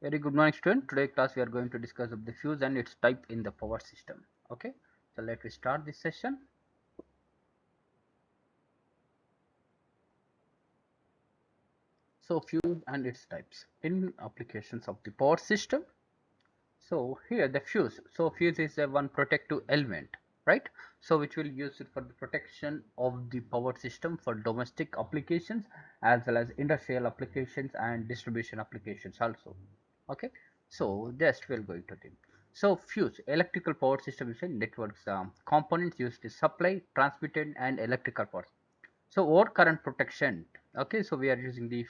Very good morning, student. Today class we are going to discuss of the fuse and its type in the power system. Okay, so let me start this session. So fuse and its types in applications of the power system. So here the fuse. So fuse is a one protective element, right? So which will use it for the protection of the power system for domestic applications as well as industrial applications and distribution applications also. Okay, so just we'll go into it. So fuse electrical power system is a networks components used to supply, transmitted and electrical power. So overcurrent protection. Okay, so we are using the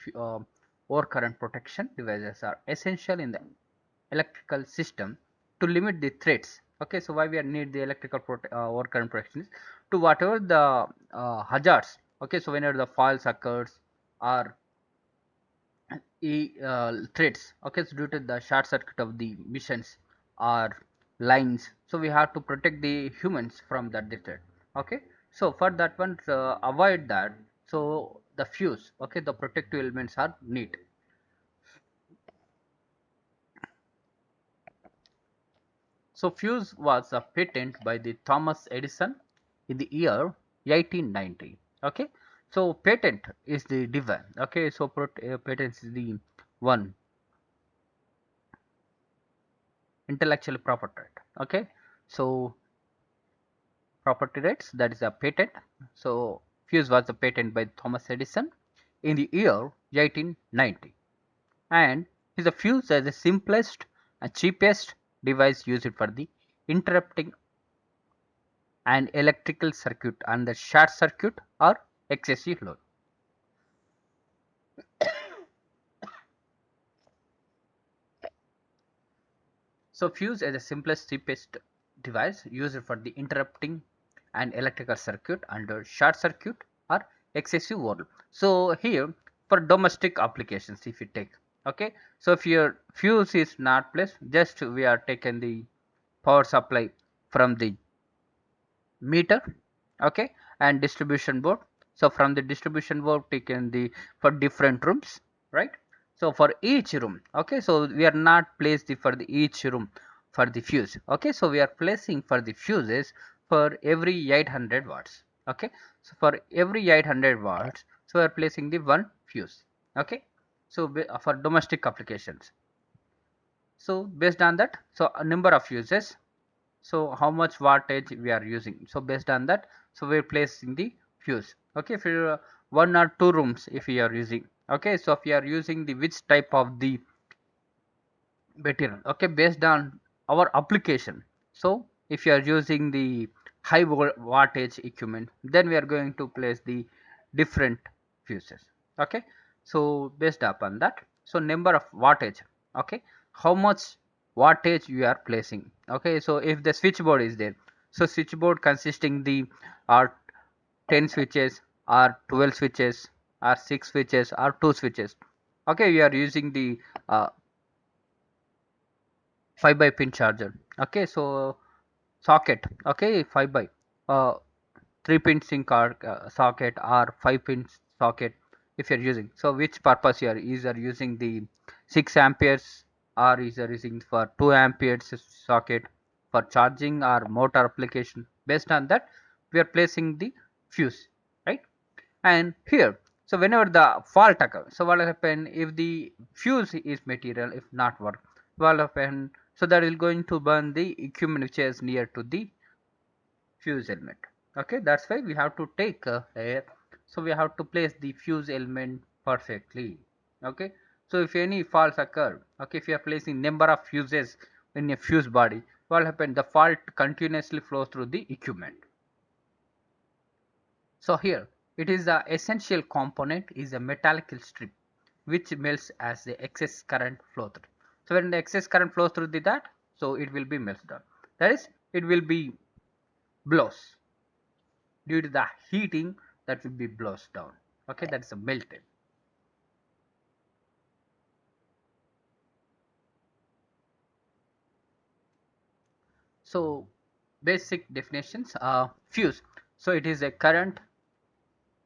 overcurrent protection devices are essential in the electrical system to limit the threats. Okay, so why we are need the electrical overcurrent protection is to whatever the hazards. Okay, so whenever the faults occurs or threats. Okay, so due to the short circuit of the missions or lines, so we have to protect the humans from that threat. Okay, so for that one avoid that, so the fuse, okay, the protective elements are neat. So fuse was a patent by the Thomas Edison in the year 1890. Okay, so patent is the divine. Okay, so patent is the one intellectual property right. Okay, so property rights, that is a patent. So fuse was a patent by Thomas Edison in the year 1890, and is a fuse as the simplest and cheapest device used for the interrupting an electrical circuit and the short circuit or excessive load. So fuse is the simplest cheapest device used for the interrupting an electrical circuit under short circuit or excessive load. So here for domestic applications if you take, okay, so if your fuse is not placed, just we are taken the power supply from the meter, okay, and distribution board. So from the distribution board taken the for different rooms, right? So for each room, okay, so we are not placed the for the each room for the fuse. Okay, so we are placing for the fuses for every 800 watts. Okay, so for every 800 watts, so we are placing the one fuse. Okay, so for domestic applications, so based on that, so a number of uses, so how much wattage we are using, so based on that, so we're placing the fuse. Okay, if you one or two rooms if we are using, okay, so if you are using the which type of the material, okay, based on our application. So if you are using the high wattage equipment, then we are going to place the different fuses. Okay, so based upon that, so number of wattage, okay, how much wattage you are placing. Okay, so if the switchboard is there, so switchboard consisting the are 10 switches or 12 switches or 6 switches or 2 switches. Okay, we are using the 5 by pin charger. Okay, so socket, okay, 5 by 3 pin sync card socket or 5 pin socket if you're using. So which purpose you are either using the 6 amperes or is are using for 2 amperes socket for charging or motor application. Based on that, we are placing the fuse, right? And here, so whenever the fault occurs, so what will happen if the fuse is material if not work, what will happen, so that is going to burn the equipment which is near to the fuse element. Okay, that's why we have to take so we have to place the fuse element perfectly. Okay, so if any faults occur, okay, if you are placing number of fuses in a fuse body, what will happen, the fault continuously flows through the equipment. So here it is the essential component is a metallic strip which melts as the excess current flow through. So when the excess current flows through the that, so it will be melted down. That is, it will be blows due to the heating, that will be blows down. Okay, that's a melted. So basic definitions are fuse. So it is a current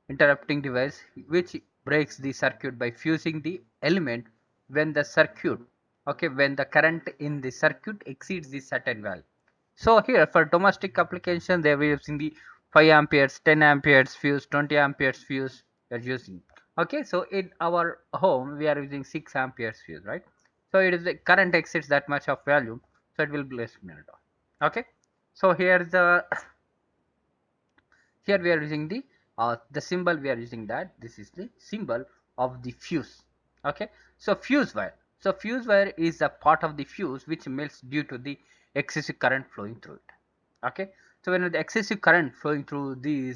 interrupting device which breaks the circuit by fusing the element when the circuit okay, when the current in the circuit exceeds the certain value. So here for domestic application they were using the 5 amperes, 10 amperes fuse, 20 amperes fuse we are using. Okay, so in our home we are using 6 amperes fuse, right? So it is the current exceeds that much of value, so it will be less meltdown. Okay, so here the here we are using the symbol we are using, that this is the symbol of the fuse. Okay, so fuse wire, so fuse wire is a part of the fuse which melts due to the excessive current flowing through it. Okay, so when the excessive current flowing through the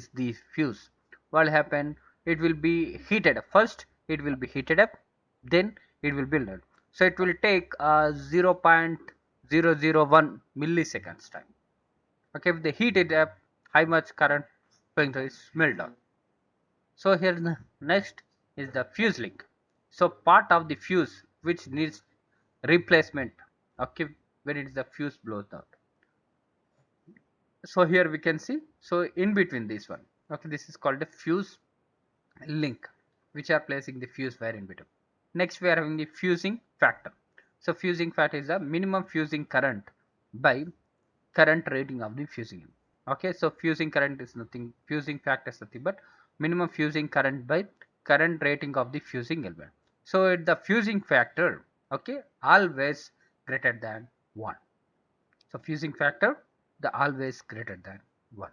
fuse, what will happen, it will be heated up. First it will be heated up, then it will be melted. So it will take 0.001 milliseconds time. Okay, if they heat it up, high much current flowing through is meltdown. So here the next is the fuse link. So part of the fuse which needs replacement, okay, when it is the fuse blows out. So here we can see, so in between this one, okay, this is called a fuse link which are placing the fuse wire in between. Next we are having the fusing factor. So fusing factor is the minimum fusing current by current rating of the fusing element. Okay, so fusing current is nothing, fusing factor is nothing but minimum fusing current by current rating of the fusing element. So the fusing factor, okay, always greater than 1. So fusing factor, the always greater than 1.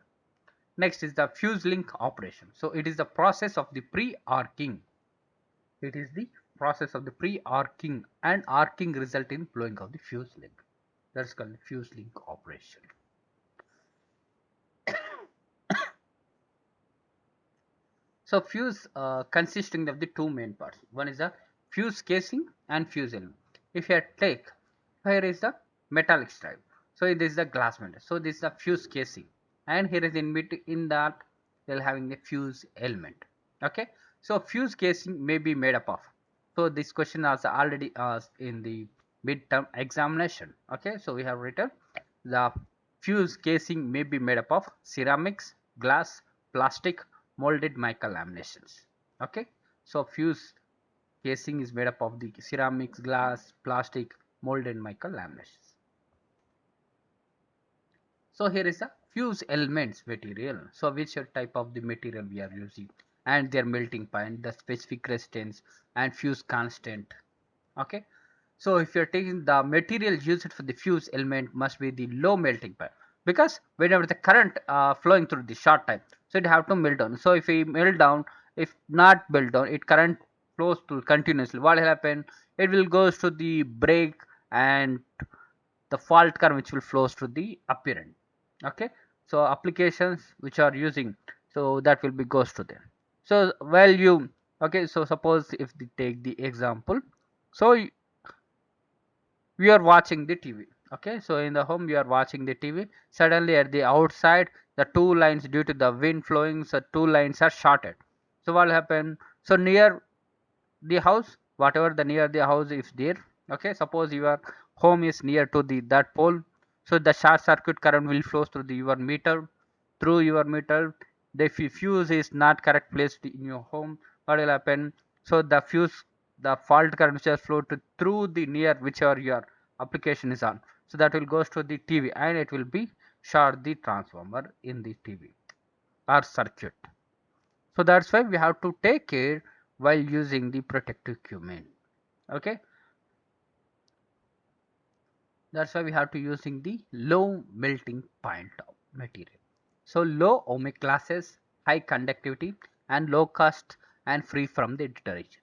Next is the fuse link operation. So it is the process of the pre-arcing. It is the process of the pre-arcing, and arcing result in blowing of the fuse link. That's called the fuse link operation. So fuse consisting of the two main parts. One is the fuse casing and fuse element. If you take, here is the metallic stripe. So this is the glass metal. So this is the fuse casing, and here is in that they'll having the fuse element. Okay. So fuse casing may be made up of. So this question was already asked in the midterm examination. Okay. So we have written the fuse casing may be made up of ceramics, glass, plastic, molded mica laminations. Okay, so fuse casing is made up of the ceramics, glass, plastic, molded mica laminations. So here is the fuse elements material. So which type of the material we are using, and their melting point, the specific resistance, and fuse constant. Okay, so if you're taking the material used for the fuse element must be the low melting point, because whenever the current flowing through the short time, so it have to melt down. So if we melt down, if not melt down, it current flows through continuously. What will happen, it will goes to the break, and the fault current which will flows to the apparent. Okay, so applications which are using, so that will be goes to them. So while you, okay, so suppose if we take the example, so we are watching the TV. Okay, so in the home you are watching the TV. Suddenly at the outside, the two lines, due to the wind flowing, so two lines are shorted. So what will happen? So near the house, whatever the near the house is there. Okay, suppose your home is near to the that pole. So the short circuit current will flow through the your meter. Through your meter, the fuse is not correct placed in your home. What will happen? So the fuse, the fault current which has flowed to through the near whichever your application is on, so that will goes to the TV, and it will be short the transformer in the TV or circuit. So that's why we have to take care while using the protective equipment. Okay, that's why we have to using the low melting point of material. So low ohmic classes, high conductivity, and low cost, and free from the deterioration.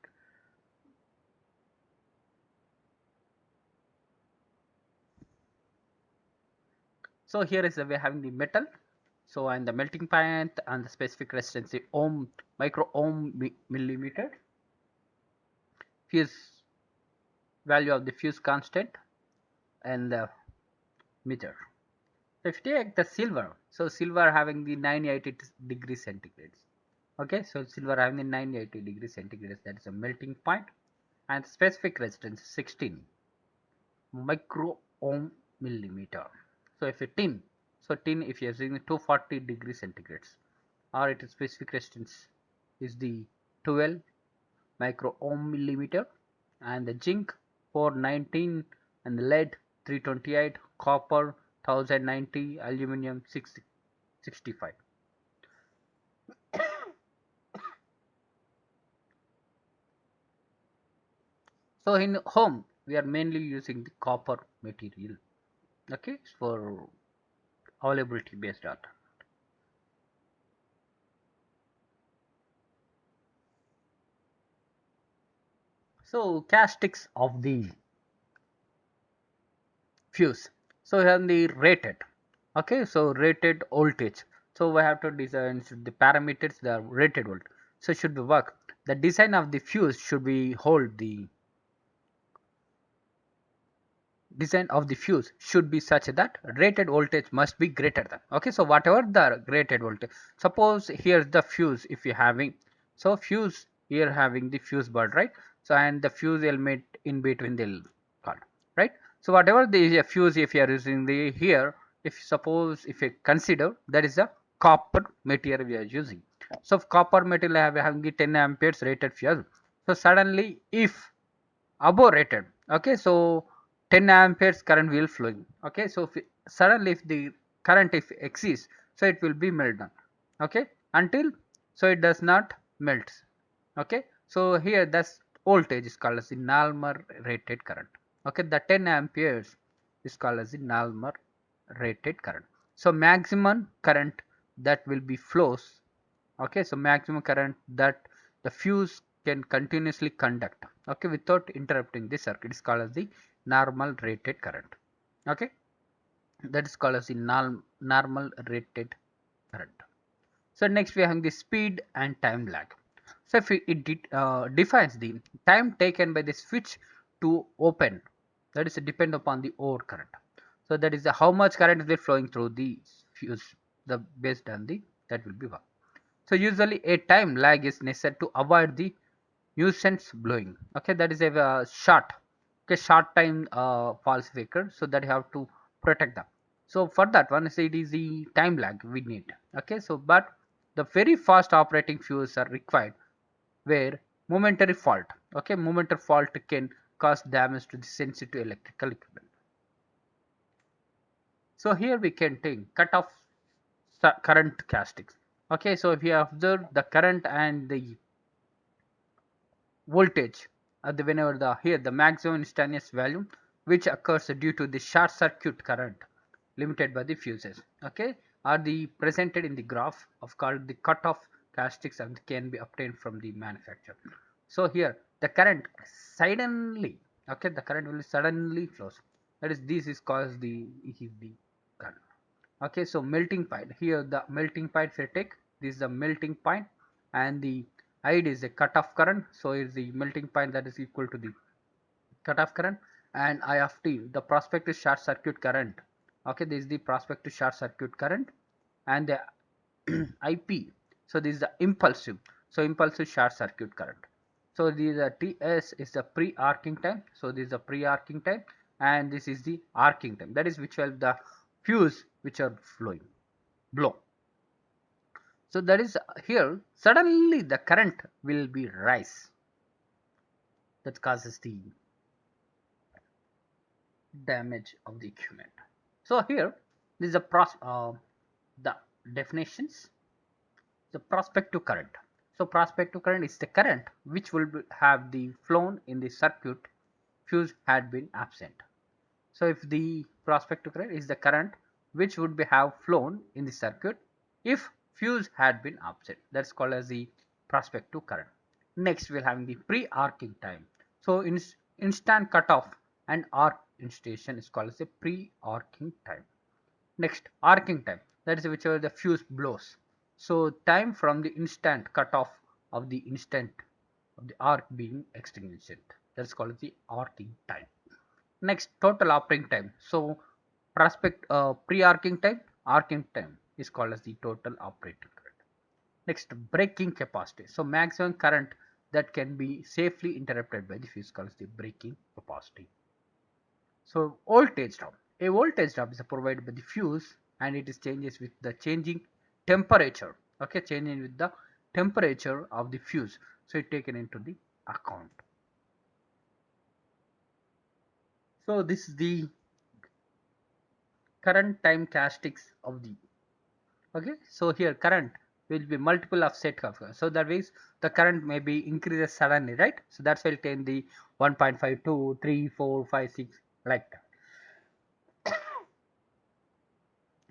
So here is we having the metal. So and the melting point and the specific resistance, the ohm, micro ohm millimeter, fuse value of the fuse constant, and the meter. So if you take the silver, so silver having the 980 degrees centigrade. Okay, so silver having the 980 degrees centigrade, that is a melting point, and specific resistance 16 micro ohm millimeter. So if a tin, so tin if you are using 240 degrees centigrades, or its specific resistance is the 12 micro ohm millimeter, and the zinc 419, and lead 328, copper 1090, aluminum 665. So in home we are mainly using the copper material, okay, for availability based data. So characteristics of the fuse. So here the rated, okay, so rated voltage. So we have to design the parameters, the rated voltage. So should be work. The design of the fuse should be hold the design of the fuse should be such that rated voltage must be greater than, okay, so whatever the rated voltage, suppose here's the fuse if you having, so fuse here having the fuse board, right, so and the fuse element in between the card, right, so whatever the fuse if you are using the here, if suppose if you consider that is a copper material we are using, so copper material having the 10 amperes rated fuse, so suddenly if above rated, okay, so 10 amperes current will flowing, okay, so if suddenly if the current if exceeds, so it will be melt down, okay, until so it does not melt, okay, so here this voltage is called as the normal rated current, okay, the 10 amperes is called as the normal rated current, so maximum current that will be flows, okay, so maximum current that the fuse can continuously conduct, okay, without interrupting the circuit is called as the normal rated current, okay, that is called as the normal rated current. So next we have the speed and time lag. So if it defines the time taken by the switch to open, that is depend upon the over current. So that is the how much current is there flowing through the fuse, the based on the that will be one. So usually a time lag is necessary to avoid the nuisance blowing. Okay, that is a short, okay, short time falsifier. So that you have to protect them. So for that one, say it is the time lag we need. Okay, so but the very fast operating fuels are required where momentary fault. Okay, momentary fault can cause damage to the sensitive electrical equipment. So here we can take cut off current characteristics. Okay, so if you observe the current and the voltage at the whenever the here the maximum instantaneous value which occurs due to the short circuit current limited by the fuses, okay, are the presented in the graph of called the cutoff characteristics and can be obtained from the manufacturer. So here the current suddenly, okay, the current will suddenly flows, that is this is called the current. Okay, so melting point, here the melting point if you take this is the melting point and the id is a cutoff current, so is the melting point that is equal to the cutoff current, and I of t the prospective short circuit current, okay, this is the prospective short circuit current, and the ip, so this is the impulsive, so impulsive short circuit current, so this ts is the pre-arcing time, so this is the pre-arcing time, and this is the arcing time, that is which will the fuse which are flowing blow. So that is here suddenly the current will be rise, that causes the damage of the equipment. So here this is the definitions. The prospective current. So prospective current is the current which will have the flown in the circuit fuse had been absent. So if the prospective current is the current which would be have flown in the circuit if fuse had been absent, that's called as the prospective current. Next we'll have the pre-arcing time. So instant cutoff and arc installation is called as a pre-arcing time. Next arcing time, that is whichever the fuse blows. So time from the instant cutoff of the instant of the arc being extinguished, that's called the arcing time. Next total operating time. So pre-arcing time, arcing time is called as the total operating current. Next breaking capacity. So maximum current that can be safely interrupted by the fuse called as the breaking capacity. So voltage drop. A voltage drop is provided by the fuse and it is changes with the changing temperature. Okay, changing with the temperature of the fuse. So it taken into the account. So this is the current time characteristics of the, okay. So here current will be multiple of set of, so that means the current may be increases suddenly, right? So that's why take the 1.5, 2, 3, 4, 5, 6, like that.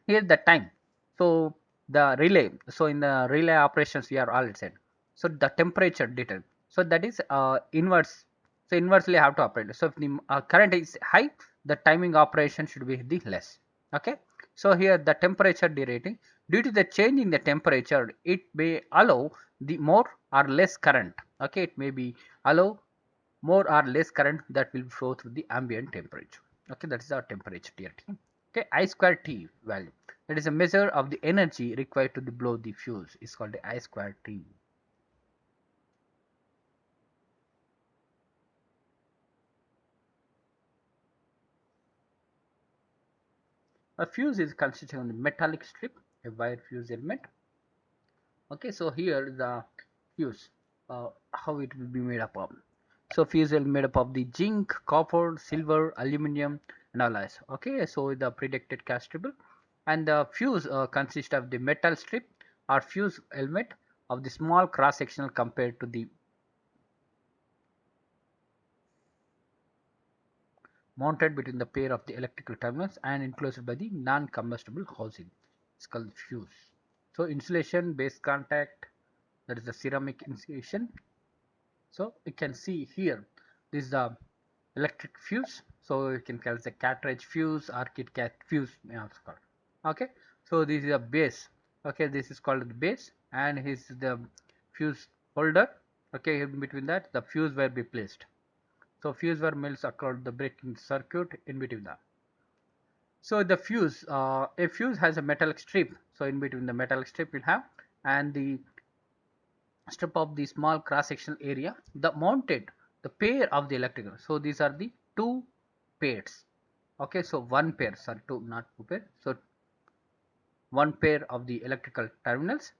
Here the time, so the relay, so in the relay operations we are all said, so the temperature detail, so that is inverse, so inversely have to operate. So if the current is high, the timing operation should be the less, okay. So here the temperature derating, due to the change in the temperature it may allow the more or less current, okay. It may be allow more or less current that will flow through the ambient temperature, okay. That is our temperature derating. Okay, I square T value, that is a measure of the energy required to blow the fuse, is called the I square T. A fuse is consisting of the metallic strip, a wire fuse element. Okay, so here the fuse, how it will be made up of. So fuse will be made up of the zinc, copper, silver, aluminum, and all that. Okay, so the predicted castable, and the fuse consists of the metal strip or fuse element of the small cross sectional compared to the mounted between the pair of the electrical terminals and enclosed by the non-combustible housing. It's called fuse. So insulation base contact, that is the ceramic insulation. So you can see here, this is the electric fuse. So you can call it the cartridge fuse or KitKat fuse, may also call. Okay. So this is a base. Okay, this is called the base, and here is the fuse holder. Okay, in between that the fuse will be placed. So fuse wire melts across the breaking circuit in between that. So the fuse, a fuse has a metallic strip. So in between the metallic strip will have, and the strip of the small cross sectional area, the mounted the pair of the electrical. So these are the two pairs. Okay, so one pair, sorry, two, not two pair. So one pair of the electrical terminals,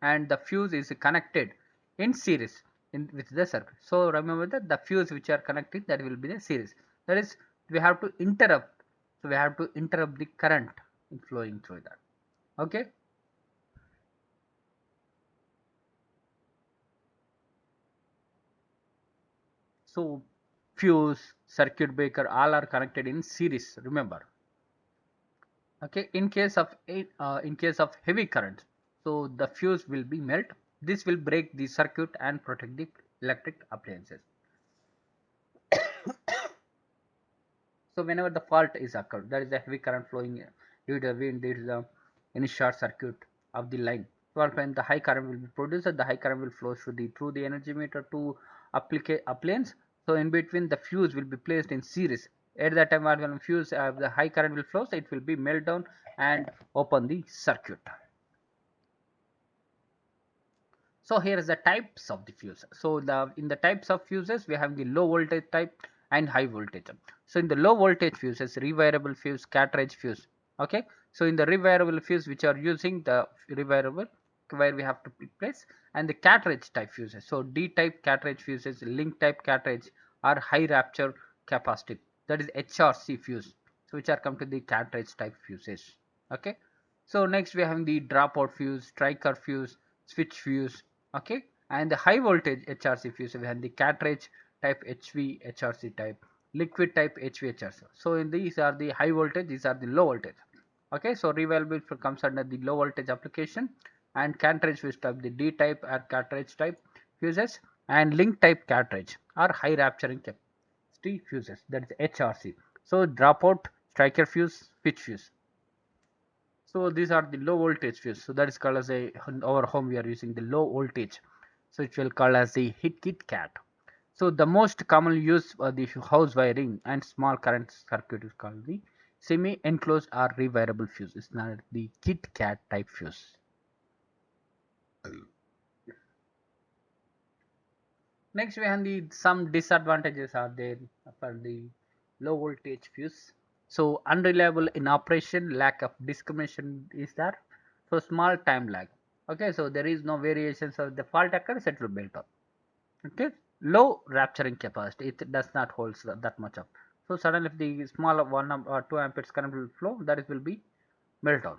and the fuse is connected in series with the circuit. So remember that the fuse which are connected, that will be the series, that is we have to interrupt, so we have to interrupt the current flowing through that, okay. So fuse, circuit breaker, all are connected in series, remember, okay. In case of heavy current, so the fuse will be melt, this will break the circuit and protect the electric appliances. So whenever the fault is occurred, there is a heavy current flowing due to the wind, there is a any short circuit of the line. So when the high current will be produced, the high current will flow through the energy meter to appliance. So in between the fuse will be placed in series. At that time when fuse the high current will flow, so it will be melt down and open the circuit. So here is the types of the fuse. So in the types of fuses we have the low voltage type and high voltage. So in the low voltage fuses, rewirable fuse, cartridge fuse. Okay. So in the rewirable fuse which are using the rewirable where we have to place, and the cartridge type fuses. So D type cartridge fuses, link type cartridge, are high rupture capacity. That is HRC fuse. So which are come to the cartridge type fuses. Okay. So next we have the dropout fuse, striker fuse, switch fuse, okay, and the high voltage HRC fuse, we have the cartridge type HV HRC type, liquid type HV HRC. So in these are the high voltage, these are the low voltage, okay. So revalve comes under the low voltage application, and cartridge fuse type, the D type or cartridge type fuses, and link type cartridge are high rupturing capacity fuses, that is HRC. So dropout, striker fuse, switch fuse. So these are the low voltage fuse. So that is called as a, in our home we are using the low voltage. So it will call as the KitKat. So the most commonly used the house wiring and small current circuit is called the semi-enclosed or rewirable fuse. It's not the KitKat type fuse. Next we have the some disadvantages are there for the low voltage fuse. So unreliable in operation, lack of discrimination is there. So small time lag. Okay, so there is no variations of the fault occurs, it will build up. Okay, low rupturing capacity, it does not hold that much up. So suddenly if the small 2 amperes current will flow, that is will be meltdown.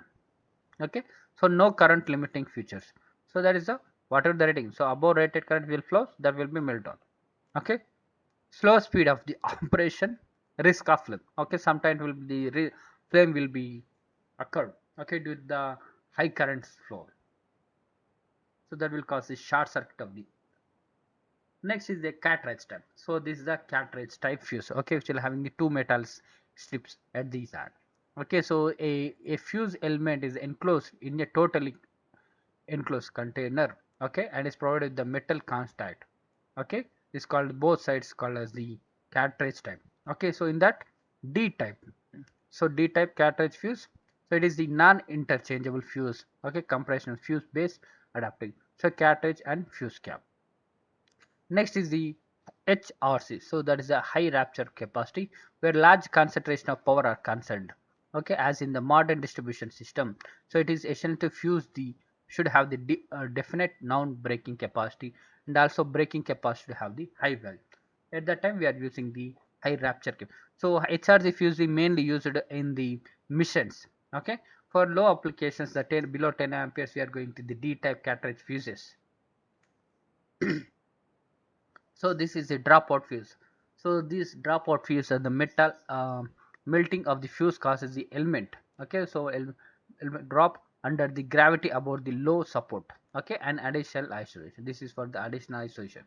Okay, so no current limiting features. So that is the whatever the rating. So above rated current will flow, that will be meltdown. Okay, slow speed of the operation, risk of flame. Okay, sometimes will be the flame will be occurred. Okay, due to the high currents flow. So that will cause the short circuit of the. Next is the cartridge type. So this is the cartridge type fuse. Okay, which will having the two metals strips at these end. Okay, so a fuse element is enclosed in a totally enclosed container. Okay, and is provided with the metal contact. Okay, is called both sides called as the cartridge type. Okay, so in that D type. So D type cartridge fuse. So it is the non-interchangeable fuse. Okay, compression fuse base adapting. So cartridge and fuse cap. Next is the HRC. So that is a high rapture capacity where large concentration of power are concerned. Okay, as in the modern distribution system. So it is essential to fuse the should have the definite non-breaking capacity and also breaking capacity to have the high value. At that time we are using the high rapture cap. So HRC fuse is mainly used in the missions. Okay, for low applications the 10 below 10 amperes we are going to the D type cartridge fuses. So this is a dropout fuse. So this dropout fuse are the metal melting of the fuse causes the element. Okay, so element drop under the gravity about the low support. Okay, and additional isolation. This is for the additional isolation.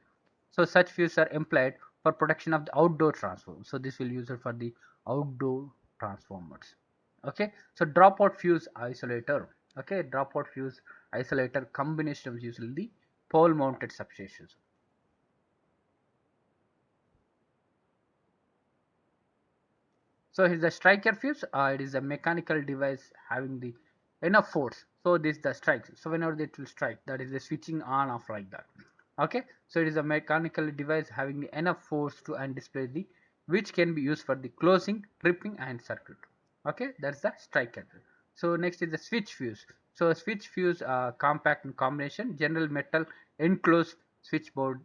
So such fuses are employed for protection of the outdoor transformer. So this will use it for the outdoor transformers. Okay, so dropout fuse isolator. Okay, dropout fuse isolator combination is usually the pole mounted substations. So here's the striker fuse. It is a mechanical device having the enough force. So this is the strike. So whenever it will strike, that is the switching on off like that. Okay. So it is a mechanical device having the enough force to and display the which can be used for the closing, tripping, and circuit. Okay, that's the striker. So next is the switch fuse. So switch fuse compact in combination, general metal enclosed switchboard.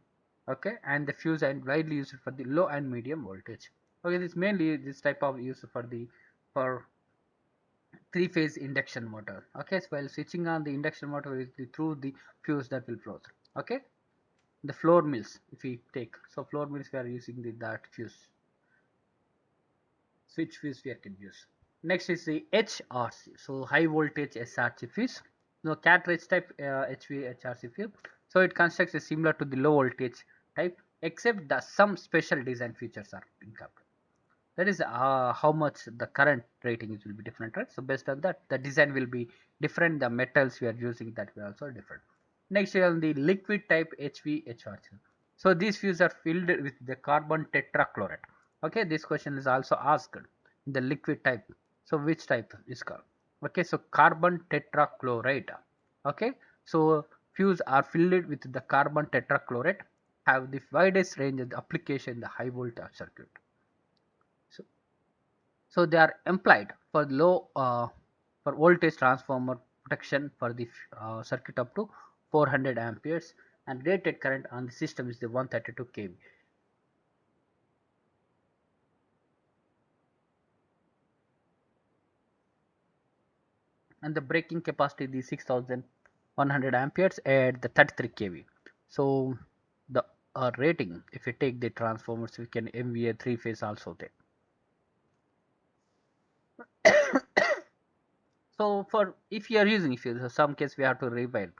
Okay, and the fuse and widely used for the low and medium voltage. Okay, this mainly this type of use for the for three-phase induction motor. Okay, so while switching on the induction motor is through the fuse that will flow through. Okay, the floor mills if we take, so floor mills we are using that fuse, switch fuse we can use. Next is the HRC, so high voltage SRC fuse. No cartridge type HVHRC fuse. So it constructs is similar to the low voltage type, except that some special design features are incorporated. That is how much the current rating will be different, right? So based on that the design will be different, the metals we are using that will also different. Next is on the liquid type HVHRC. So these fuses are filled with the carbon tetrachloride. Okay, this question is also asked in the liquid type. So which type is called? Okay, so carbon tetrachloride. Okay, so fuse are filled with the carbon tetrachloride, have the widest range of the application in the high voltage circuit. So so they are employed for low for voltage transformer protection for the circuit up to 400 amperes, and rated current on the system is the 132 kV. And the breaking capacity is 6100 amperes at the 33 kV. So the rating, if you take the transformers, we can MVA three phase also there. So for if you are using, if you so some case we have to rewind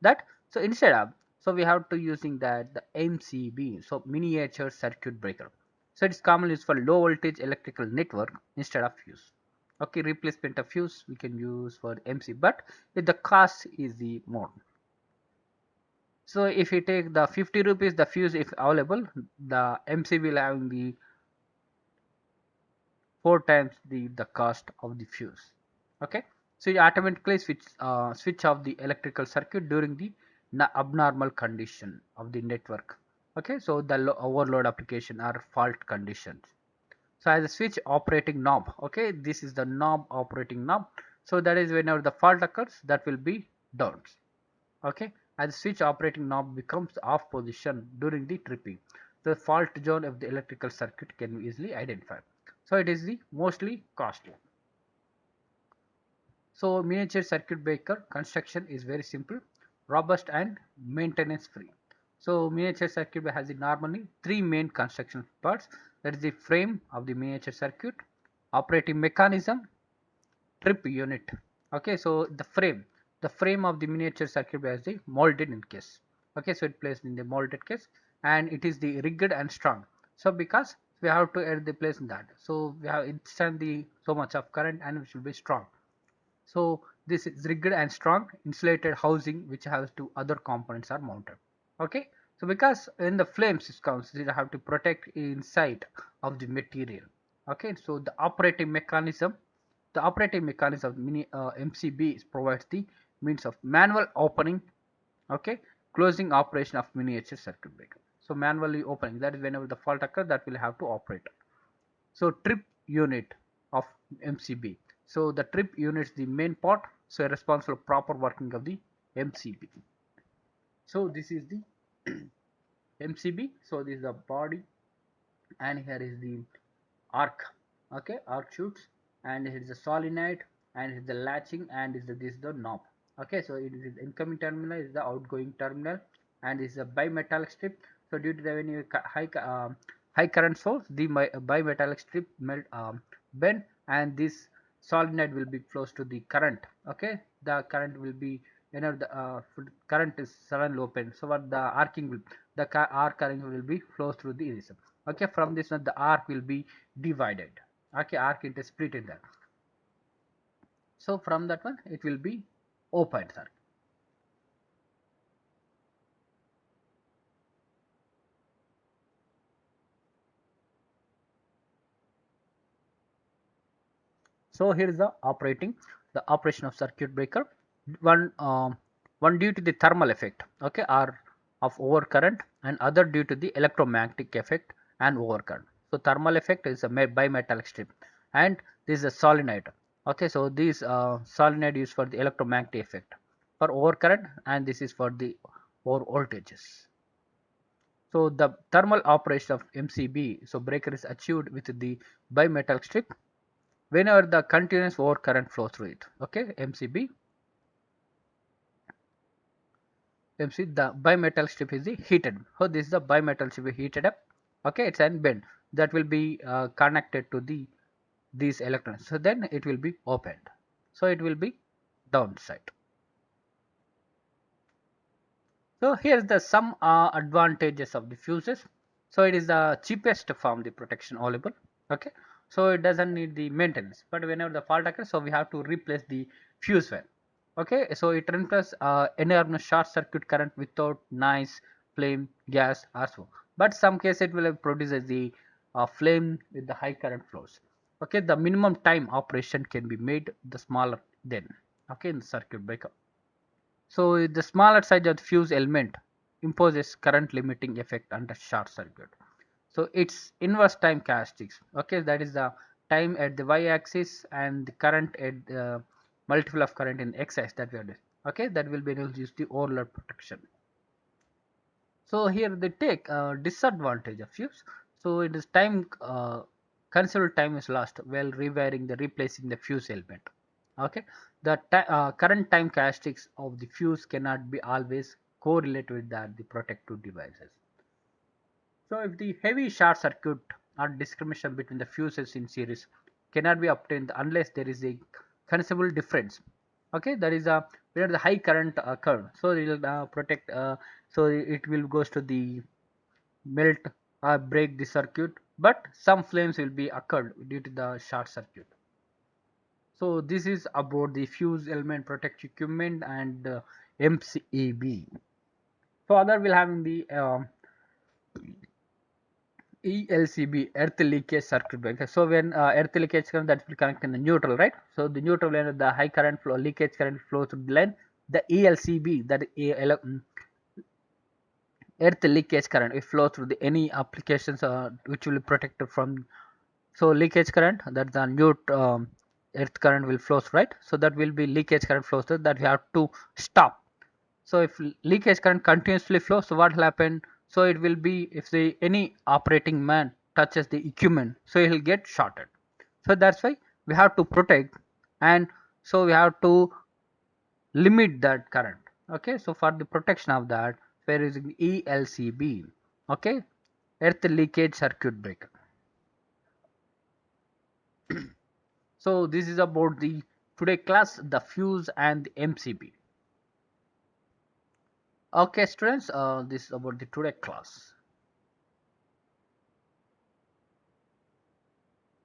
that. So instead of, so we have to using that the MCB, so miniature circuit breaker. So it's commonly used for low voltage electrical network instead of fuse. Okay, replacement of fuse we can use for MC, but if the cost is the more. So if you take the 50 rupees the fuse if available, the MC will have the 4 times the cost of the fuse. Okay, so you automatically switch off the electrical circuit during the abnormal condition of the network. Okay, so the overload application or fault conditions. So as a switch operating knob, okay, this is the knob operating knob. So that is whenever the fault occurs, that will be down. Okay, as the switch operating knob becomes off position during the tripping, the fault zone of the electrical circuit can be easily identified. So it is the mostly costly. So miniature circuit breaker construction is very simple, robust and maintenance free. So miniature circuit breaker has the normally three main construction parts, that is the frame of the miniature circuit, operating mechanism, trip unit. Okay, so the frame of the miniature circuit breaker is the molded in case. Okay, so it placed in the molded case and it is the rigged and strong. So because we have to add the place in that, so we have instant the so much of current and it should be strong. So this is rigged and strong insulated housing which has two other components are mounted. Okay, so because in the flames comes, you have to protect inside of the material. Okay, so the operating mechanism of mini MCB provides the means of manual opening, okay, closing operation of miniature circuit breaker. So manually opening, that is whenever the fault occurs, that will have to operate. So trip unit of MCB. So the trip unit is the main part, so responsible for proper working of the MCB. So this is the MCB. So this is the body, and here is the arc. Okay, arc shoots, and here is the solenoid, and here is the latching, and this is the knob. Okay, so it is the incoming terminal, is the outgoing terminal, and this is a bimetallic strip. So due to the when you high current source, the bimetallic strip melt bend, and this solenoid will be close to the current. Okay, the current will be, the current is suddenly open, so what the arcing will, the arc current will be flows through the resistor. Okay, from this one the arc will be divided. Okay, arc into split in that. So from that one it will be open circuit. So here is the operation of circuit breaker. One one due to the thermal effect, okay, or of overcurrent, and other due to the electromagnetic effect and overcurrent. So thermal effect is a bimetallic strip, and this is a solenoid. Okay, so this solenoid is for the electromagnetic effect for overcurrent, and this is for the over voltages. So the thermal operation of MCB, so breaker is achieved with the bimetallic strip whenever the continuous overcurrent flows through it. Okay, MC, the bimetal strip is the heated. So this is the bimetal strip heated up. Okay, it's an bend that will be connected to these electrons. So then it will be opened. So it will be downside. So here's the some advantages of the fuses. So it is the cheapest form the protection available. Okay, so it doesn't need the maintenance. But whenever the fault occurs, so we have to replace the fuse well. Okay, so it replaces enormous short circuit current without noise, flame, gas, or so. But some case it will produce the flame with the high current flows. Okay, the minimum time operation can be made the smaller then. Okay, in the circuit breaker. So the smaller size of the fuse element imposes current limiting effect under short circuit. So its inverse time characteristics. Okay, that is the time at the y-axis and the current at the multiple of current in x-axis that we are doing. Okay, that will be able to use the overload protection. So here they take disadvantage of fuse. So it is time considerable time is lost while rewiring the replacing the fuse element. Okay, the current time characteristics of the fuse cannot be always correlated with that the protective devices. So if the heavy short circuit or discrimination between the fuses in series cannot be obtained unless there is a considerable difference. Okay, that is a where the high current occurred, so it will protect. So it will goes to the melt or break the circuit, but some flames will be occurred due to the short circuit. So this is about the fuse element protect equipment and MCEB. So other will have the ELCB, earth leakage circuit breaker. So when earth leakage comes, that will connect in the neutral, right? So the neutral line, the high current flow, leakage current flow through the line. The ELCB, that earth leakage current, it flow through the any applications which will be protected from. So leakage current, that the earth current will flow through, right? So that will be leakage current flows through, that we have to stop. So if leakage current continuously flows, so what will happen? So it will be if the any operating man touches the equipment, so it will get shorted. So that's why we have to protect, and so we have to limit that current. Okay, so for the protection of that, we're using ELCB. Okay, earth leakage circuit breaker. So this is about the today class, the fuse and the MCB. Okay students, this is about the today class.